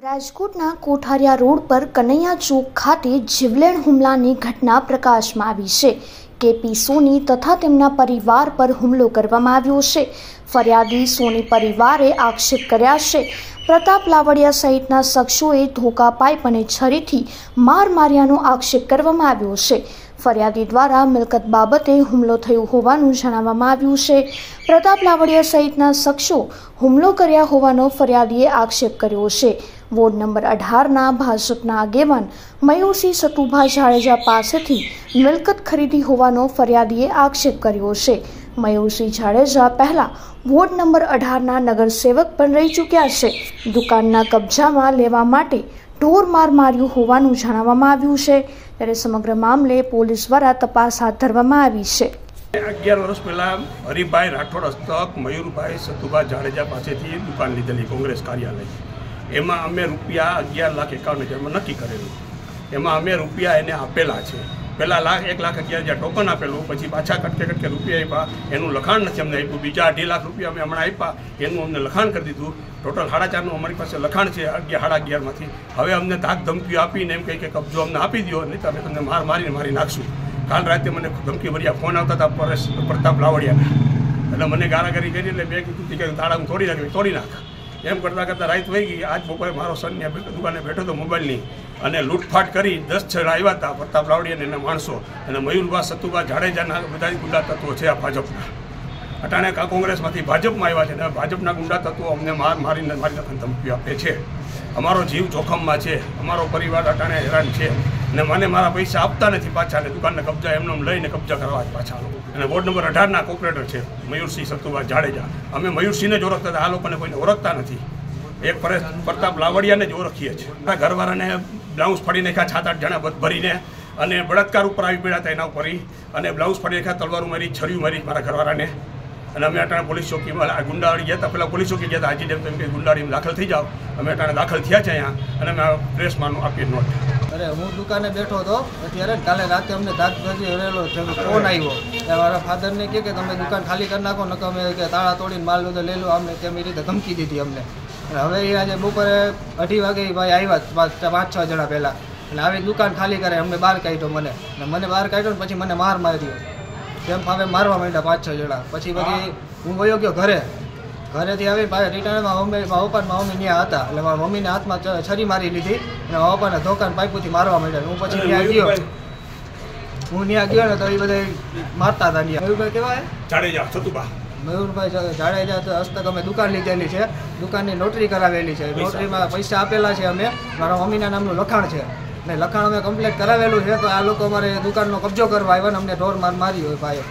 રાજકોટના કોઠારિયા રોડ પર કનૈયા ચોક ખાતે જીવલેણ હુમલાની ઘટના પ્રકાશમાં આવી છે। કેપી સોની તથા તેમના પરિવાર પર હુમલો કરવામાં આવ્યો છે। ફરિયાદી સોની પરિવારે આક્ષેપ કર્યા છે પ્રતાપ લાવડિયા સહિતના શખ્સોએ ધોકા પાઇપ અને છરીથી માર માર્યાનો આક્ષેપ કરવામાં આવ્યો છે। ફરિયાદી દ્વારા મિલકત બાબતે હુમલો થયો હોવાનું જણાવવામાં આવ્યું છે। પ્રતાપ લાવડિયા સહિતના શખ્સો હુમલો કર્યા હોવાનો ફરિયાદીએ આક્ષેપ કર્યો છે। વોર્ડ નંબર 18ના ભાજપના આગેવાન મયુરસિંહ સતુભા જાડેજા પાસેથી મિલકત ખરીદી હોવાનો ફરિયાદીએ આક્ષેપ કર્યો છે। મયુરસિંહ જાડેજા પહેલા વોર્ડ નંબર 18ના નગરસેવક પણ રહી ચૂક્યા છે। દુકાનના કબજામાં લેવા માટે ઢોર માર માર્યું હોવાનું જણાવવામાં આવ્યું છે। ત્યારે સમગ્ર મામલે પોલીસ દ્વારા તપાસ હાથ ધરવામાં આવી છે। 11 વર્ષ પહેલા હરિભાઈ રાઠોડ હસ્તક મયુરભાઈ સતુભા જાડેજા પાસેથી દુકાન લીધેલી કોંગ્રેસ કાર્યાલય। એમાં અમે રૂપિયા 11,51,000 નક્કી કરેલું। એમાં અમે રૂપિયા એને આપેલા છે। પહેલાં 1,11,000 ટોકન આપેલું, પછી પાછા કટકે રૂપિયા આપ્યા। એનું લખાણ નથી અમને આપ્યું। બીજા 2.5 લાખ રૂપિયા અમે હમણાં આપ્યા, એનું અમને લખાણ કરી દીધું। ટોટલ 4.5 અમારી પાસે લખાણ છે 11,11,માંથી। હવે અમને ધાક ધમકીઓ આપીને એમ કહી કે કબજો અમને આપી દો, નહીં તો અમે તમને મારી નાખશું। કાલ રાતે મને ધમકી ભર્યા ફોન આવતા હતા પ્રતાપ લાવડિયાના, એટલે મને ગારાગારી કરી, એટલે મેં કીધું કે તાળા હું તોડી નાખ। એમ કરતાં રાત વહી ગઈ। આજ બપોરે મારો સન દુકાને બેઠો હતો મોબાઈલની, અને લૂંટફાટ કરી 10 જણા આવ્યા હતા પ્રતાપ લાવડિયા અને એના માણસો, અને મયુરભા સતુભા જાડેજાના બધા ગુંડા તત્વો છે આ ભાજપના। અટાણે કોંગ્રેસમાંથી ભાજપમાં આવ્યા છે, અને ભાજપના ગુંડા તત્વો અમને મારી નાખવાની ધમકીઓ આપે છે। અમારો જીવ જોખમમાં છે, અમારો પરિવાર અટાણે હેરાન છે, અને મને મારા પૈસા આપતા નથી પાછા, અને દુકાનના કબજા એમને લઈને કબજા કરવા પાછા। અને વોર્ડ નંબર 18ના કોર્પોરેટર છે મયુરસિંહ સતુભા જાડેજા। અમે મયુરસિંહને જ ઓળખતા હતા, આ લોકોને કોઈને ઓળખતા નથી। એક પ્રતાપ લાવડિયાને જ ઓળખીએ છીએ। મારા ઘરવાળાને બ્લાઉઝ ફાડી નાખ્યા 7-8 જણા બધ ભરીને, અને બળાત્કાર ઉપર આવી પડ્યા હતા એના ઉપર, અને બ્લાઉઝ ફાડી નાખ્યા, તલવારો મારી, છરીઓ મારી મારા ઘરવાળાને। અને અમે અટાણે પોલીસ ચોકીમાં ગુંડાવાડી ગયા હતા, પહેલાં પોલીસ ચોકી ગયા હતા, હાજી ડેમ તેમ કે ગુંડાવાડીમાં દાખલ થઈ જાઓ। અમે અટાણે દાખલ થયા છે અહીંયા, અને અમે પ્રેસમાં આપીએ નોટ। અરે હું દુકાને બેઠો હતો અત્યારે, કાલે રાતે અમને ધાક ધજી રહેલો ફોન આવ્યો। મારા ફાધરને કહે કે તમે દુકાન ખાલી કરી નાખો, નકર અમે કે તાળા તોડીને માલ બધો લઈ લો, અમને તેમ રીતે ધમકી દીધી અમને। હવે એ આજે બપોરે 2:30 વાગે ભાઈ આવ્યા 5-6 જણા પહેલાં, અને આવી દુકાન ખાલી કરે, અમને બહાર કાઢ્યો મને બહાર કાઢ્યો ને પછી મને માર માર્યો। તેમ હવે મારવા માંડ્યા 5-6 જણા। પછી હું વયો ગયો ઘરેથી આવી રિટર્નમાં પપ્પા મમ્મી ત્યાં હતા, એટલે મારા મમ્મીને હાથમાં છરી મારી લીધી, અને મારા પપ્પાને ધોકાને પાઇપોથી મારવા માંડ્યા। હું પછી ત્યાં ગયો ને તો એ બધા મારતા હતા। મયુરભાઈ કેવા જાડેજા સતુભા મયુરભાઈ જાડેજા હસ્તક અમે દુકાન લીધેલી છે, દુકાનની નોટરી કરાવેલી છે, નોટરીમાં પૈસા આપેલા છે અમે, મારા મમ્મીના નામનું લખાણ છે, ને લખાણ અમે કમ્પ્લીટ કરાવેલું છે। તો આ લોકો અમારે દુકાનનો કબજો કરવા આવ્યા ને અમને ઢોર મારી હોય ભાઈ।